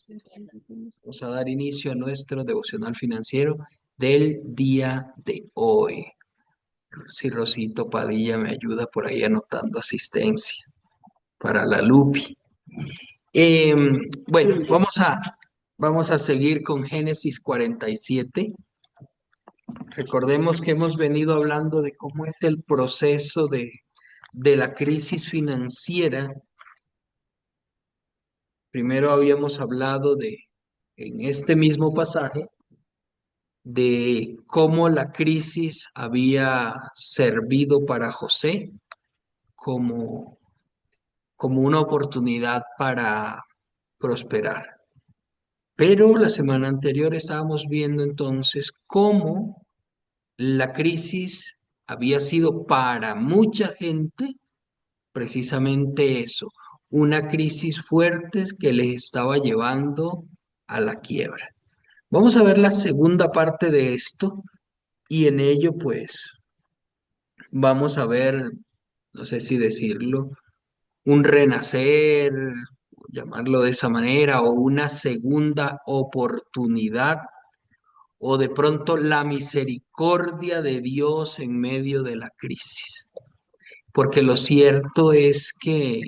Vamos a dar inicio a nuestro devocional financiero del día de hoy. Si Rosito Padilla me ayuda por ahí anotando asistencia para la Lupi. Bueno, vamos a seguir con Génesis 47. Recordemos que hemos venido hablando de cómo es el proceso de la crisis financiera. Primero habíamos hablado en este mismo pasaje, de cómo la crisis había servido para José como, como una oportunidad para prosperar. Pero la semana anterior estábamos viendo entonces cómo la crisis había sido para mucha gente precisamente eso, una crisis fuerte que les estaba llevando a la quiebra. Vamos a ver la segunda parte de esto y en ello pues vamos a ver, no sé si decirlo, un renacer, llamarlo de esa manera, o una segunda oportunidad, o de pronto la misericordia de Dios en medio de la crisis. Porque lo cierto es que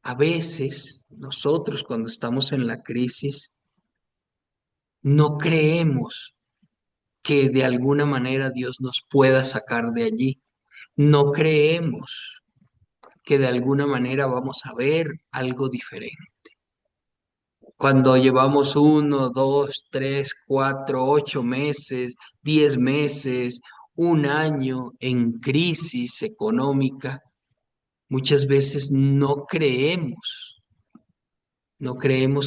a veces nosotros cuando estamos en la crisis no creemos que de alguna manera Dios nos pueda sacar de allí. No creemos que de alguna manera vamos a ver algo diferente. Cuando llevamos 1, 2, 3, 4, 8 meses, 10 meses, un año en crisis económica, muchas veces no creemos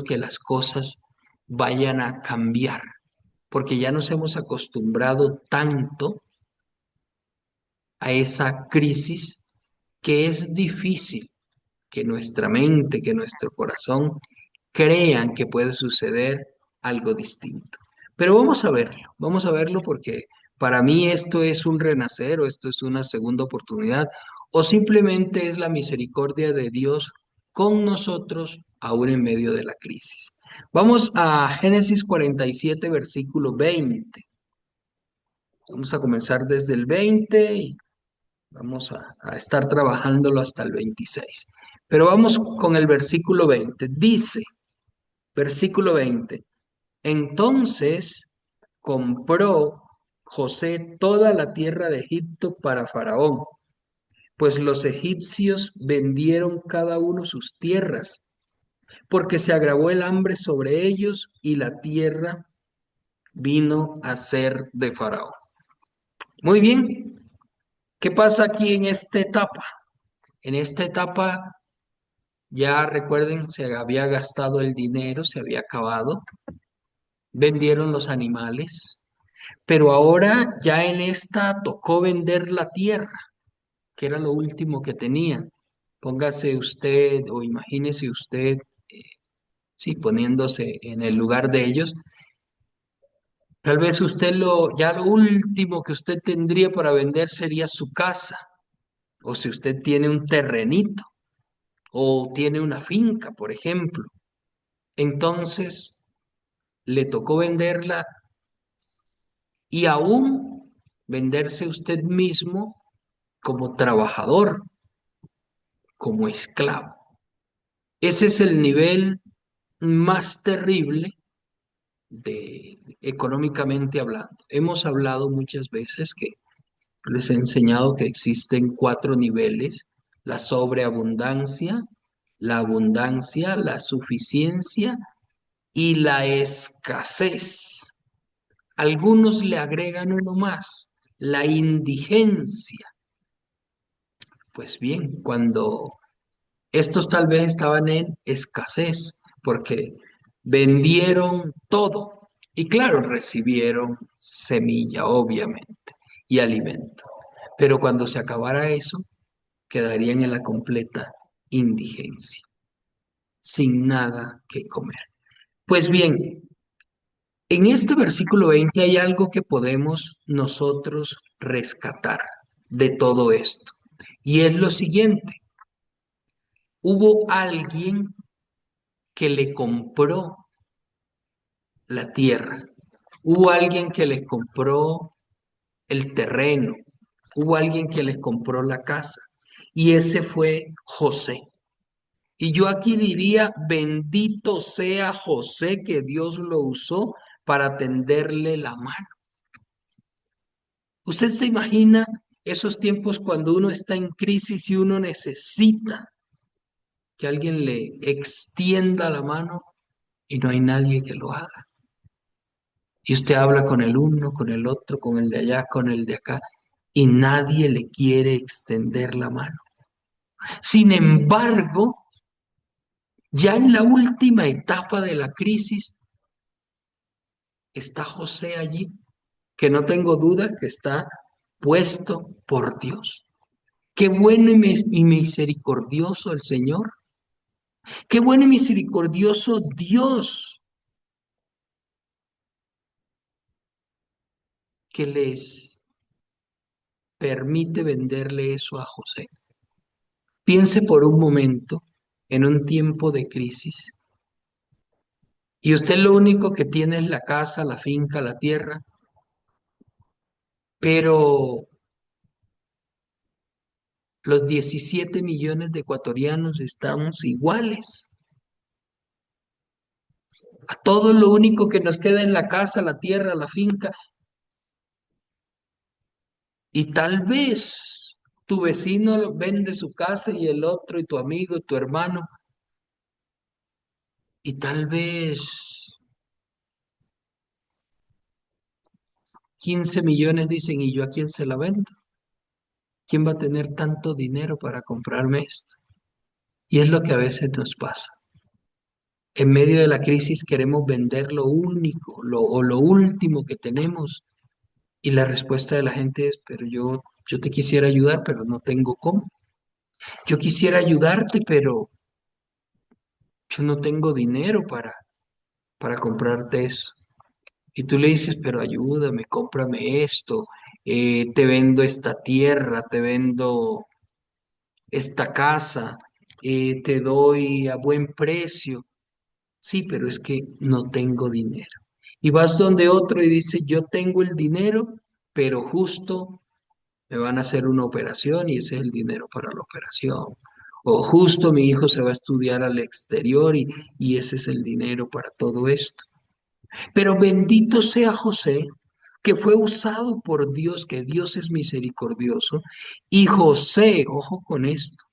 que las cosas vayan a cambiar, porque ya nos hemos acostumbrado tanto a esa crisis que es difícil que nuestra mente, que nuestro corazón crean que puede suceder algo distinto. Pero vamos a verlo porque para mí esto es un renacer o esto es una segunda oportunidad o simplemente es la misericordia de Dios con nosotros aún en medio de la crisis. Vamos a Génesis 47, versículo 20. Vamos a comenzar desde el 20 y vamos a estar trabajándolo hasta el 26. Pero vamos con el versículo 20. Dice, versículo 20. Entonces compró José toda la tierra de Egipto para Faraón, pues los egipcios vendieron cada uno sus tierras, porque se agravó el hambre sobre ellos y la tierra vino a ser de Faraón. Muy bien, ¿qué pasa aquí en esta etapa? En esta etapa, ya recuerden, se había gastado el dinero, se había acabado, vendieron los animales, pero ahora ya en esta tocó vender la tierra, que era lo último que tenían. Póngase usted o imagínese usted, sí, poniéndose en el lugar de ellos, tal vez usted ya lo último que usted tendría para vender sería su casa, o si usted tiene un terrenito, o tiene una finca, por ejemplo. Entonces, le tocó venderla y aún venderse usted mismo como trabajador, como esclavo. Ese es el nivel más terrible económicamente hablando. Hemos hablado muchas veces que les he enseñado que existen 4 niveles: la sobreabundancia, la abundancia, la suficiencia y la escasez. Algunos le agregan uno más, la indigencia. Pues bien, cuando estos tal vez estaban en escasez, porque vendieron todo y claro, recibieron semilla, obviamente, y alimento. Pero cuando se acabara eso, quedarían en la completa indigencia, sin nada que comer. Pues bien, en este versículo 20 hay algo que podemos nosotros rescatar de todo esto. Y es lo siguiente: hubo alguien que le compró la tierra, hubo alguien que les compró el terreno, hubo alguien que les compró la casa, y ese fue José. Y yo aquí diría, bendito sea José que Dios lo usó para tenderle la mano. ¿Usted se imagina esos tiempos cuando uno está en crisis y uno necesita que alguien le extienda la mano y no hay nadie que lo haga? Y usted habla con el uno, con el otro, con el de allá, con el de acá, y nadie le quiere extender la mano. Sin embargo, ya en la última etapa de la crisis está José allí, que no tengo duda que está puesto por Dios. Qué bueno y misericordioso el Señor. Qué bueno y misericordioso Dios que les permite venderle eso a José. Piense por un momento en un tiempo de crisis y usted lo único que tiene es la casa, la finca, la tierra, pero los 17 millones de ecuatorianos estamos iguales. A todos lo único que nos queda es la casa, la tierra, la finca. Y tal vez tu vecino vende su casa y el otro, y tu amigo, y tu hermano. Y tal vez 15 millones dicen, ¿y yo a quién se la vendo? ¿Quién va a tener tanto dinero para comprarme esto? Y es lo que a veces nos pasa. En medio de la crisis queremos vender lo único o lo último que tenemos. Y la respuesta de la gente es, pero yo te quisiera ayudar, pero no tengo cómo. Yo quisiera ayudarte, pero yo no tengo dinero para comprarte eso. Y tú le dices, pero ayúdame, cómprame esto, te vendo esta tierra, te vendo esta casa, te doy a buen precio. Sí, pero es que no tengo dinero. Y vas donde otro y dice, yo tengo el dinero, pero justo me van a hacer una operación y ese es el dinero para la operación. O justo mi hijo se va a estudiar al exterior y ese es el dinero para todo esto. Pero bendito sea José, que fue usado por Dios, que Dios es misericordioso, y José, ojo con esto,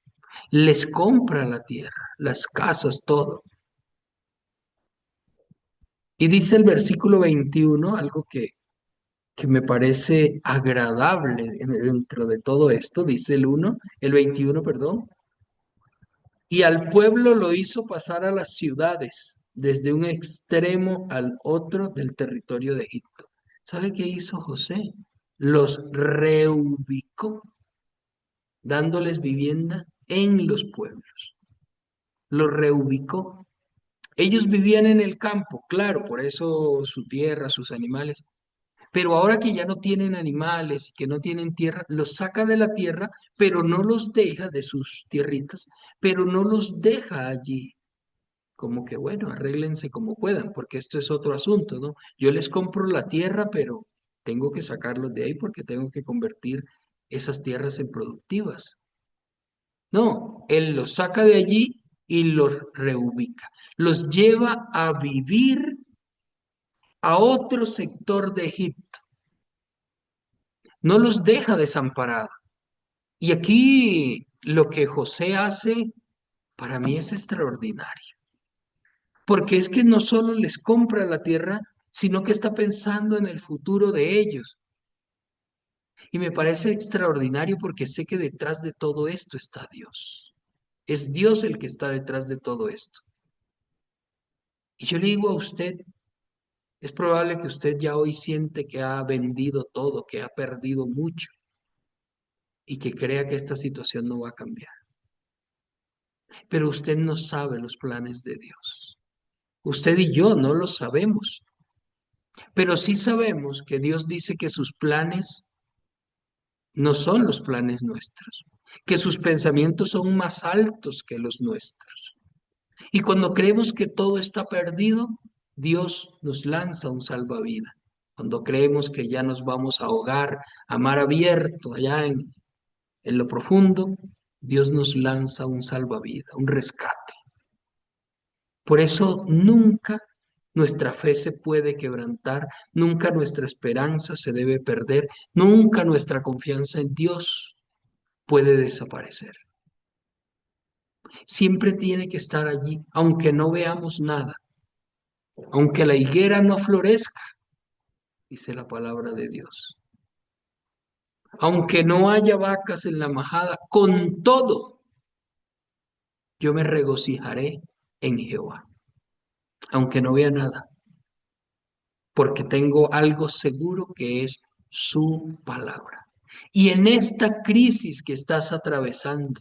les compra la tierra, las casas, todo. Y dice el versículo 21 algo que me parece agradable dentro de todo esto, dice el 21, perdón, y al pueblo lo hizo pasar a las ciudades, desde un extremo al otro del territorio de Egipto. ¿Sabe qué hizo José? Los reubicó, dándoles vivienda en los pueblos. Los reubicó. Ellos vivían en el campo, claro, por eso su tierra, sus animales. Pero ahora que ya no tienen animales y que no tienen tierra, los saca de la tierra, pero no los deja de sus tierritas, pero no los deja allí. Como que bueno, arréglense como puedan, porque esto es otro asunto, ¿no? Yo les compro la tierra, pero tengo que sacarlos de ahí porque tengo que convertir esas tierras en productivas. No, él los saca de allí y los reubica. Los lleva a vivir a otro sector de Egipto. No los deja desamparados. Y aquí lo que José hace para mí es extraordinario, porque es que no solo les compra la tierra, sino que está pensando en el futuro de ellos. Y me parece extraordinario porque sé que detrás de todo esto está Dios. Es Dios el que está detrás de todo esto. Y yo le digo a usted, es probable que usted ya hoy siente que ha vendido todo, que ha perdido mucho y que crea que esta situación no va a cambiar. Pero usted no sabe los planes de Dios. Usted y yo no lo sabemos, pero sí sabemos que Dios dice que sus planes no son los planes nuestros, que sus pensamientos son más altos que los nuestros. Y cuando creemos que todo está perdido, Dios nos lanza un salvavidas. Cuando creemos que ya nos vamos a ahogar a mar abierto, allá en lo profundo, Dios nos lanza un salvavidas, un rescate. Por eso nunca nuestra fe se puede quebrantar, nunca nuestra esperanza se debe perder, nunca nuestra confianza en Dios puede desaparecer. Siempre tiene que estar allí, aunque no veamos nada, aunque la higuera no florezca, dice la palabra de Dios. Aunque no haya vacas en la majada, con todo yo me regocijaré en Jehová, aunque no vea nada, porque tengo algo seguro que es su palabra. Y en esta crisis que estás atravesando,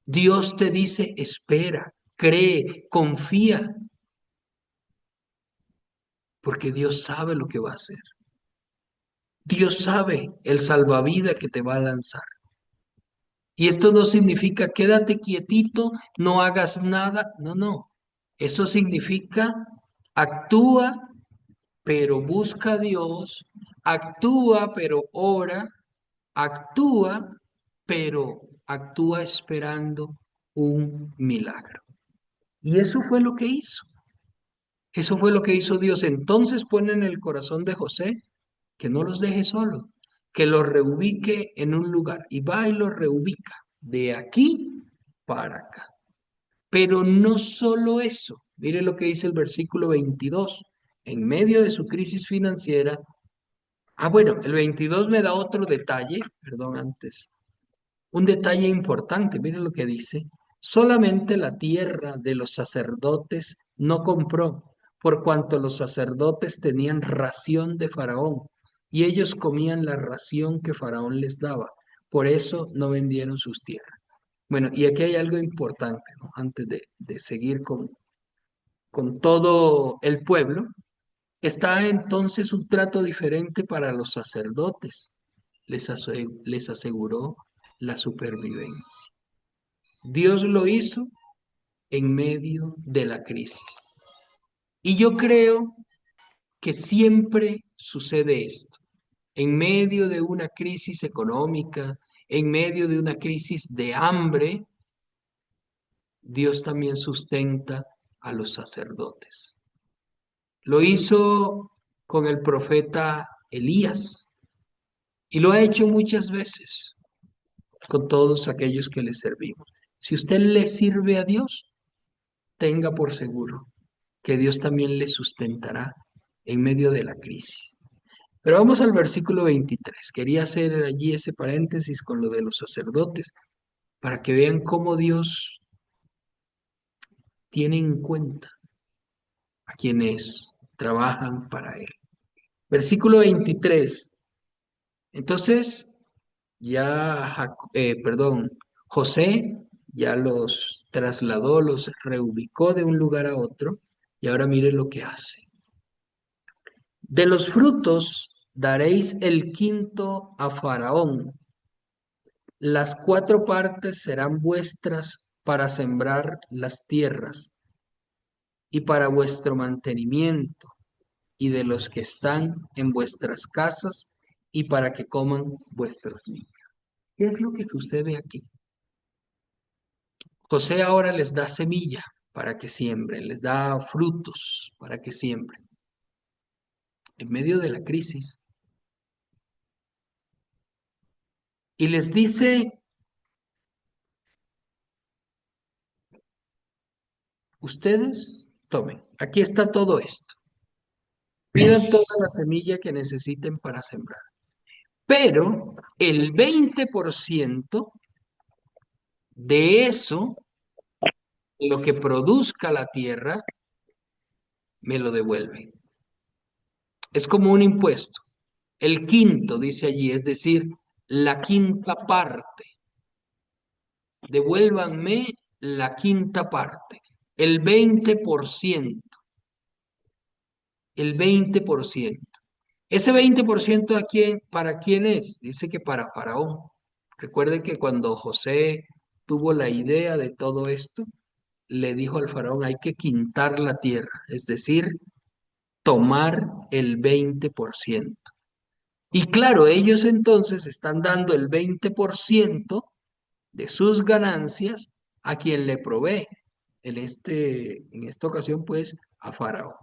Dios te dice, espera, cree, confía, porque Dios sabe lo que va a hacer. Dios sabe el salvavidas que te va a lanzar. Y esto no significa quédate quietito, no hagas nada. No, no. Eso significa actúa, pero busca a Dios, actúa, pero ora, actúa, pero actúa esperando un milagro. Y eso fue lo que hizo. Eso fue lo que hizo Dios. Entonces pone en el corazón de José que no los deje solo, que los reubique en un lugar. Y va y los reubica de aquí para acá. Pero no solo eso. Mire lo que dice el versículo 22. En medio de su crisis financiera. Ah, bueno, el 22 me da otro detalle, perdón, antes. Un detalle importante, mire lo que dice. Solamente la tierra de los sacerdotes no compró, por cuanto los sacerdotes tenían ración de Faraón, y ellos comían la ración que Faraón les daba. Por eso no vendieron sus tierras. Bueno, y aquí hay algo importante, ¿no? Antes de seguir con todo el pueblo, está entonces un trato diferente para los sacerdotes. Les aseguró la supervivencia. Dios lo hizo en medio de la crisis. Y yo creo que siempre sucede esto. En medio de una crisis económica, en medio de una crisis de hambre, Dios también sustenta a los sacerdotes. Lo hizo con el profeta Elías y lo ha hecho muchas veces con todos aquellos que le servimos. Si usted le sirve a Dios, tenga por seguro que Dios también le sustentará en medio de la crisis. Pero vamos al versículo 23. Quería hacer allí ese paréntesis con lo de los sacerdotes para que vean cómo Dios tiene en cuenta a quienes trabajan para Él. Versículo 23. Entonces, José ya los trasladó, los reubicó de un lugar a otro y ahora mire lo que hace. De los frutos daréis el quinto a Faraón. Las 4 partes serán vuestras para sembrar las tierras y para vuestro mantenimiento y de los que están en vuestras casas y para que coman vuestros niños. ¿Qué es lo que sucede aquí? José ahora les da semilla para que siembren, les da frutos para que siembren. En medio de la crisis. Y les dice, ustedes tomen, aquí está todo esto. Pidan toda la semilla que necesiten para sembrar. Pero el 20% de eso, lo que produzca la tierra, me lo devuelve. Es como un impuesto. El quinto, dice allí, es decir, la quinta parte. Devuélvanme la quinta parte, el 20%. El 20%. Ese 20% ¿para quién es? Dice que para Faraón. Recuerde que cuando José tuvo la idea de todo esto, le dijo al faraón, hay que quintar la tierra, es decir, tomar el 20%. Y claro, ellos entonces están dando el 20% de sus ganancias a quien le provee. En esta ocasión, pues, a Faraón.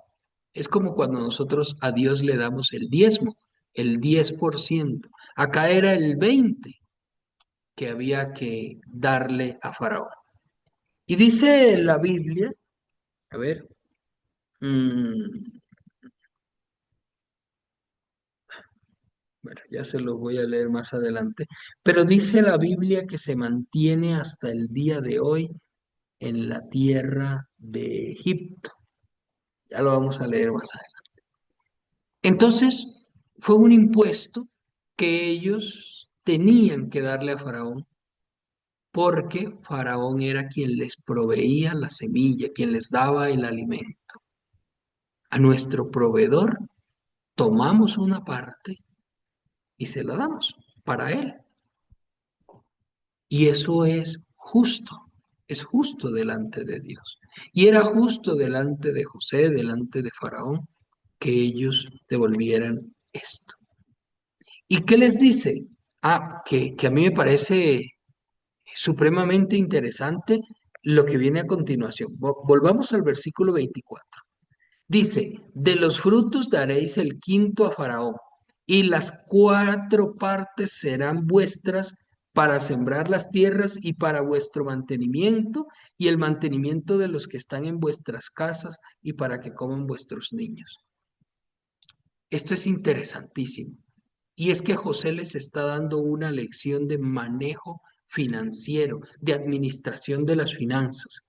Es como cuando nosotros a Dios le damos el diezmo, el 10%. Acá era el 20% que había que darle a Faraón. Y dice la Biblia, a ver, mm, bueno, ya se los voy a leer más adelante, pero dice la Biblia que se mantiene hasta el día de hoy en la tierra de Egipto. Ya lo vamos a leer más adelante. Entonces, fue un impuesto que ellos tenían que darle a Faraón porque Faraón era quien les proveía la semilla, quien les daba el alimento. A nuestro proveedor tomamos una parte y se la damos para él. Y eso es justo delante de Dios. Y era justo delante de José, delante de Faraón, que ellos devolvieran esto. ¿Y qué les dice? Que a mí me parece supremamente interesante lo que viene a continuación. Volvamos al versículo 24. Dice, de los frutos daréis el quinto a Faraón, y las cuatro partes serán vuestras para sembrar las tierras y para vuestro mantenimiento y el mantenimiento de los que están en vuestras casas y para que coman vuestros niños. Esto es interesantísimo. Y es que José les está dando una lección de manejo financiero, de administración de las finanzas.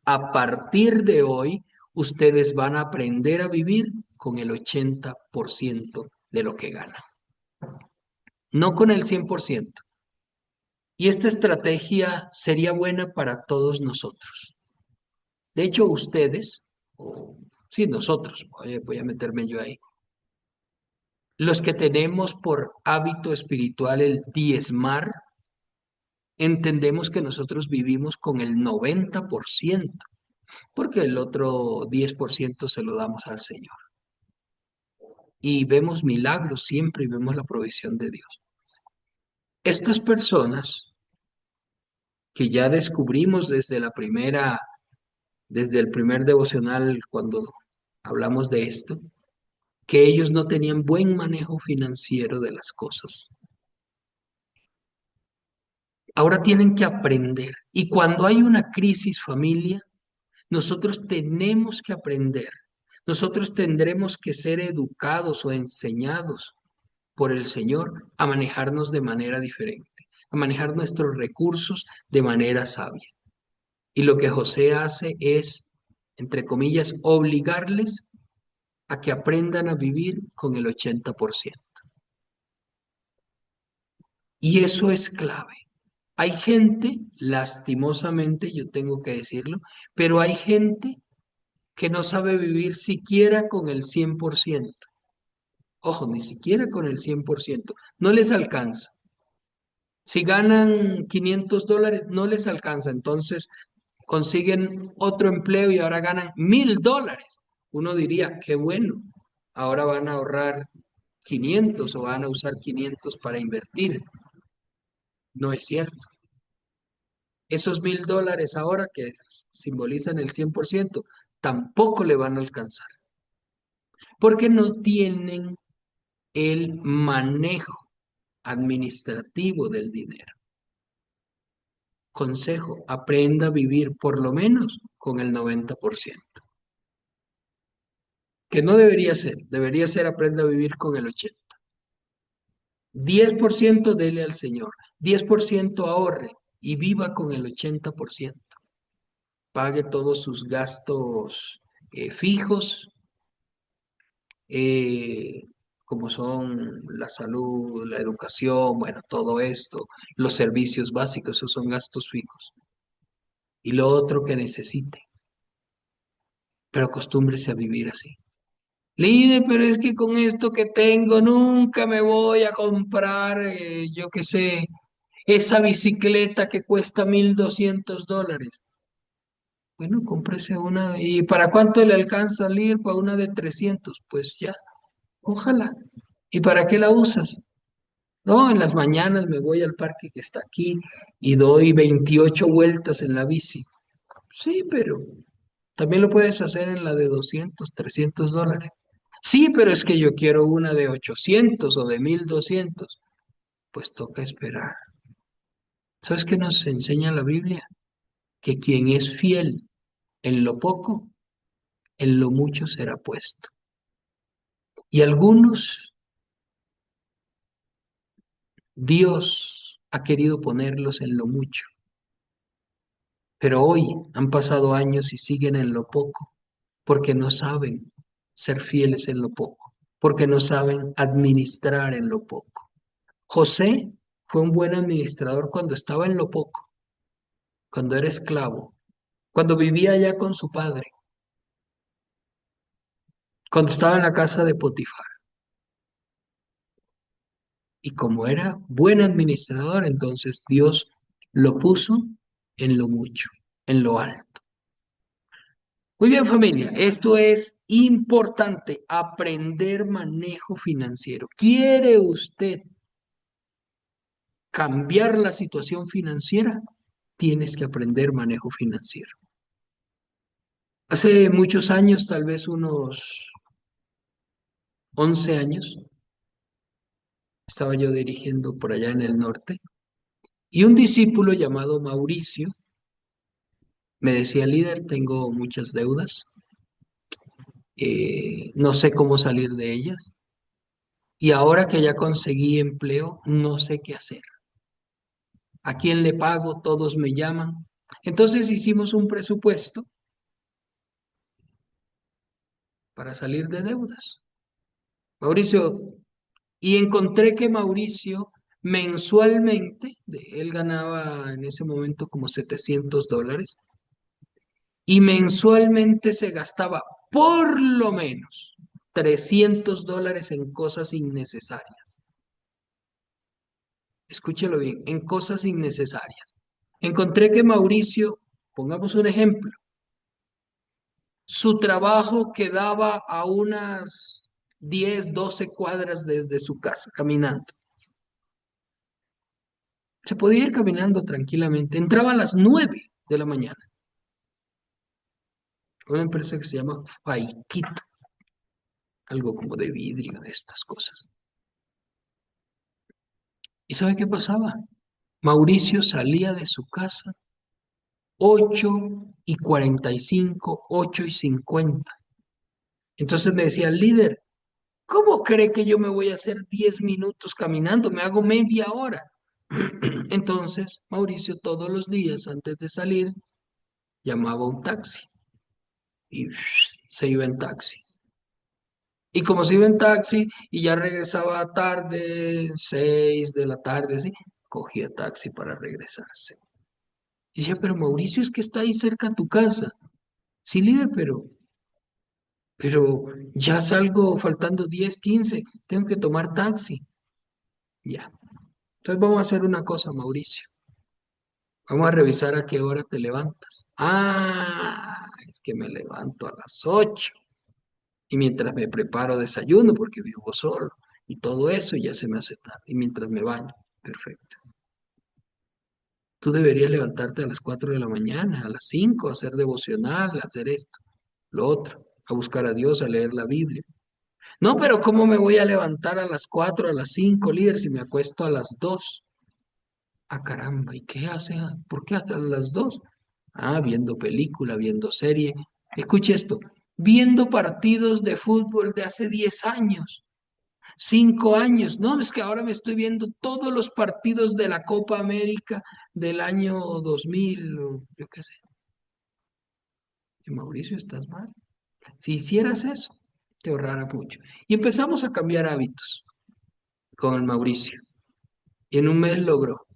A partir de hoy, ustedes van a aprender a vivir con el 80% de lo que ganan, no con el 100%. Y esta estrategia sería buena para todos nosotros. De hecho, ustedes, sí, nosotros, voy a meterme yo ahí, los que tenemos por hábito espiritual el diezmar, entendemos que nosotros vivimos con el 90%, porque el otro 10% se lo damos al Señor. Y vemos milagros siempre y vemos la provisión de Dios. Estas personas que ya descubrimos desde el primer devocional cuando hablamos de esto, que ellos no tenían buen manejo financiero de las cosas. Ahora tienen que aprender. Y cuando hay una crisis familia, nosotros tenemos que aprender. Nosotros tendremos que ser educados o enseñados por el Señor a manejarnos de manera diferente, a manejar nuestros recursos de manera sabia. Y lo que José hace es, entre comillas, obligarles a que aprendan a vivir con el 80%. Y eso es clave. Hay gente, lastimosamente, yo tengo que decirlo, pero hay gente que no sabe vivir siquiera con el 100%. Ojo, ni siquiera con el 100%. No les alcanza. Si ganan $500, no les alcanza. Entonces consiguen otro empleo y ahora ganan $1,000. Uno diría, qué bueno, ahora van a ahorrar 500 o van a usar 500 para invertir. No es cierto. Esos $1,000 ahora que simbolizan el 100% tampoco le van a alcanzar, porque no tienen el manejo administrativo del dinero. Consejo, aprenda a vivir por lo menos con el 90%. Que no debería ser aprenda a vivir con el 80%. 10% dele al Señor, 10% ahorre y viva con el 80%. Pague todos sus gastos fijos, eh, como son la salud, la educación, bueno, todo esto, los servicios básicos, esos son gastos fijos. Y lo otro que necesite, pero acostúmbrese a vivir así. Líder, pero es que con esto que tengo nunca me voy a comprar, yo qué sé, esa bicicleta que cuesta $1,200. Bueno, cómprese una. ¿Y para cuánto le alcanza a salir? Para una de 300. Pues ya, ojalá. ¿Y para qué la usas? No, en las mañanas me voy al parque que está aquí y doy 28 vueltas en la bici. Sí, pero también lo puedes hacer en la de 200, $300. Sí, pero es que yo quiero una de 800 o de 1200. Pues toca esperar. ¿Sabes qué nos enseña la Biblia? Que quien es fiel en lo poco, en lo mucho será puesto. Y algunos, Dios ha querido ponerlos en lo mucho, pero hoy han pasado años y siguen en lo poco, porque no saben ser fieles en lo poco, porque no saben administrar en lo poco. José fue un buen administrador cuando estaba en lo poco, cuando era esclavo, cuando vivía allá con su padre, cuando estaba en la casa de Potifar. Y como era buen administrador, entonces Dios lo puso en lo mucho, en lo alto. Muy bien, familia, esto es importante, aprender manejo financiero. ¿Quiere usted cambiar la situación financiera? Tienes que aprender manejo financiero. Hace muchos años, tal vez unos 11 años, estaba yo dirigiendo por allá en el norte y un discípulo llamado Mauricio me decía, líder, tengo muchas deudas, no sé cómo salir de ellas y ahora que ya conseguí empleo, no sé qué hacer. ¿A quién le pago? Todos me llaman. Entonces hicimos un presupuesto para salir de deudas. Mauricio, y encontré que Mauricio mensualmente, él ganaba en ese momento como $700, y mensualmente se gastaba por lo menos $300 en cosas innecesarias. Escúchelo bien, en cosas innecesarias. Encontré que Mauricio, pongamos un ejemplo, su trabajo quedaba a unas 10, 12 cuadras desde su casa, caminando. Se podía ir caminando tranquilamente. Entraba a las 9 de la mañana. Una empresa que se llama Faiquito, algo como de vidrio, de estas cosas. ¿Y sabe qué pasaba? Mauricio salía de su casa 8:45, 8:50. Entonces me decía, líder, ¿cómo cree que yo me voy a hacer 10 minutos caminando? Me hago media hora. Entonces, Mauricio todos los días antes de salir llamaba un taxi y se iba en taxi. Y como se iba en taxi y ya regresaba tarde, 6 de la tarde, así, cogía taxi para regresarse. Y decía, pero Mauricio, es que está ahí cerca de tu casa. Sí, líder, pero ya salgo faltando 10, 15, tengo que tomar taxi. Ya. Entonces vamos a hacer una cosa, Mauricio. Vamos a revisar a qué hora te levantas. Ah, es que me levanto a las 8 y mientras me preparo desayuno porque vivo solo y todo eso ya se me hace tarde y mientras me baño. Perfecto. Tú deberías levantarte a las 4 de la mañana, a las 5, a hacer devocional, a hacer esto, lo otro, a buscar a Dios, a leer la Biblia. No, pero ¿cómo me voy a levantar a las 4, a las 5, líder, si me acuesto a las 2? Ah, caramba, ¿y qué hace? ¿Por qué hasta las 2? Ah, viendo película, viendo serie. Escuche esto, viendo partidos de fútbol de hace 10 años, 5 años. No, es que ahora me estoy viendo todos los partidos de la Copa América del año 2000, o yo qué sé. Y Mauricio, estás mal. Si hicieras eso, te ahorrara mucho. Y empezamos a cambiar hábitos con el Mauricio. Y en un mes logró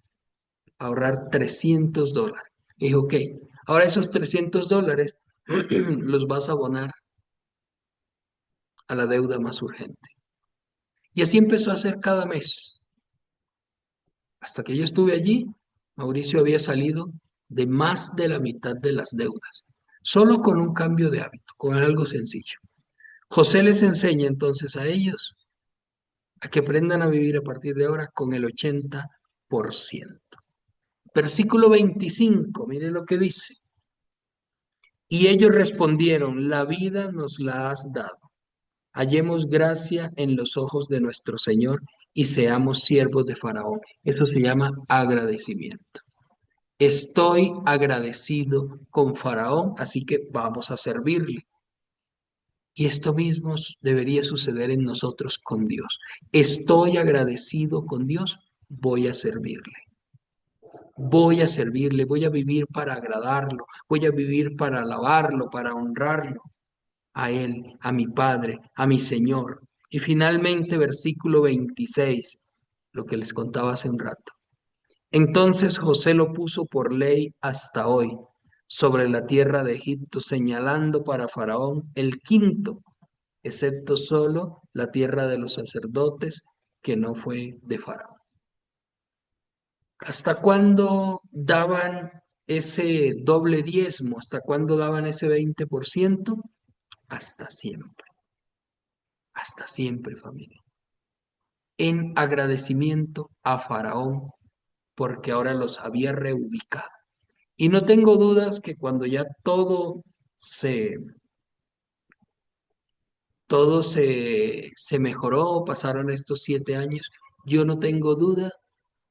ahorrar $300. Y dijo, ok, ahora esos $300 los vas a abonar a la deuda más urgente. Y así empezó a hacer cada mes. Hasta que yo estuve allí, Mauricio había salido de más de la mitad de las deudas. solo con un cambio de hábito, con algo sencillo. José les enseña entonces a ellos a que aprendan a vivir a partir de ahora con el 80%. Versículo 25, mire lo que dice. Y ellos respondieron, la vida nos la has dado. Hallemos gracia en los ojos de nuestro Señor y seamos siervos de Faraón. Eso se llama agradecimiento. Estoy agradecido con Faraón, así que vamos a servirle. Y esto mismo debería suceder en nosotros con Dios. Estoy agradecido con Dios, voy a servirle. Voy a servirle, voy a vivir para agradarlo, voy a vivir para alabarlo, para honrarlo a Él, a mi Padre, a mi Señor. Y finalmente, versículo 26, lo que les contaba hace un rato. Entonces José lo puso por ley hasta hoy sobre la tierra de Egipto, señalando para Faraón el quinto, excepto solo la tierra de los sacerdotes, que no fue de Faraón. ¿Hasta cuándo daban ese doble diezmo? ¿Hasta cuándo daban ese 20%? Hasta siempre, familia. En agradecimiento a Faraón, porque ahora los había reubicado. Y no tengo dudas que cuando ya se, todo se mejoró, pasaron estos 7 años, yo no tengo duda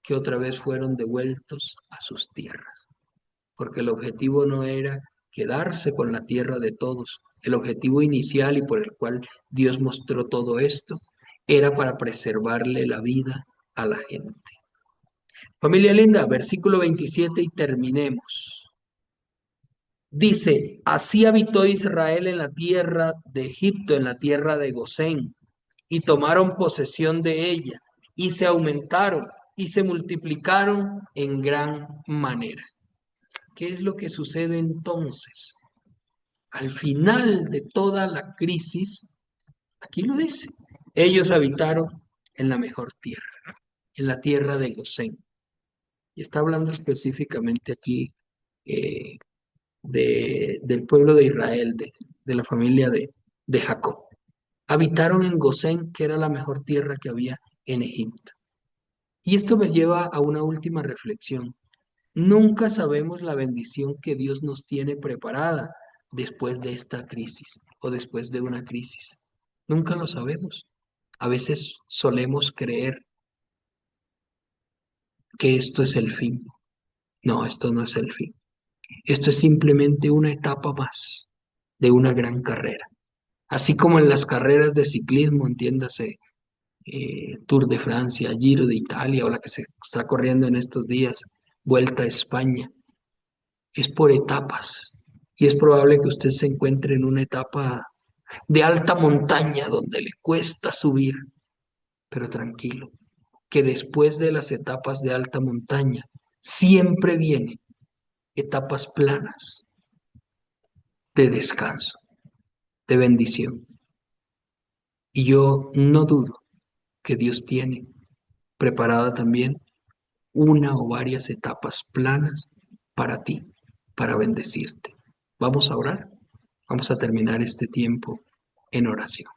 que otra vez fueron devueltos a sus tierras, porque el objetivo no era quedarse con la tierra de todos. El objetivo inicial y por el cual Dios mostró todo esto era para preservarle la vida a la gente. Familia linda, versículo 27 y terminemos. Dice, así habitó Israel en la tierra de Egipto, en la tierra de Gosén, y tomaron posesión de ella, y se aumentaron y se multiplicaron en gran manera. ¿Qué es lo que sucede entonces? Al final de toda la crisis, aquí lo dice, ellos habitaron en la mejor tierra, en la tierra de Gosén. Y está hablando específicamente aquí eh, del pueblo de Israel, de la familia de Jacob. Habitaron en Gosén, que era la mejor tierra que había en Egipto. Y esto me lleva a una última reflexión. Nunca sabemos la bendición que Dios nos tiene preparada después de esta crisis o después de una crisis. Nunca lo sabemos. A veces solemos creer que esto es el fin. No, esto no es el fin. Esto es simplemente una etapa más de una gran carrera. Así como en las carreras de ciclismo, entiéndase, Tour de Francia, Giro de Italia o la que se está corriendo en estos días, Vuelta a España, es por etapas. Y es probable que usted se encuentre en una etapa de alta montaña donde le cuesta subir, pero tranquilo, que después de las etapas de alta montaña siempre vienen etapas planas de descanso, de bendición. Y yo no dudo que Dios tiene preparada también una o varias etapas planas para ti, para bendecirte. Vamos a orar, vamos a terminar este tiempo en oración.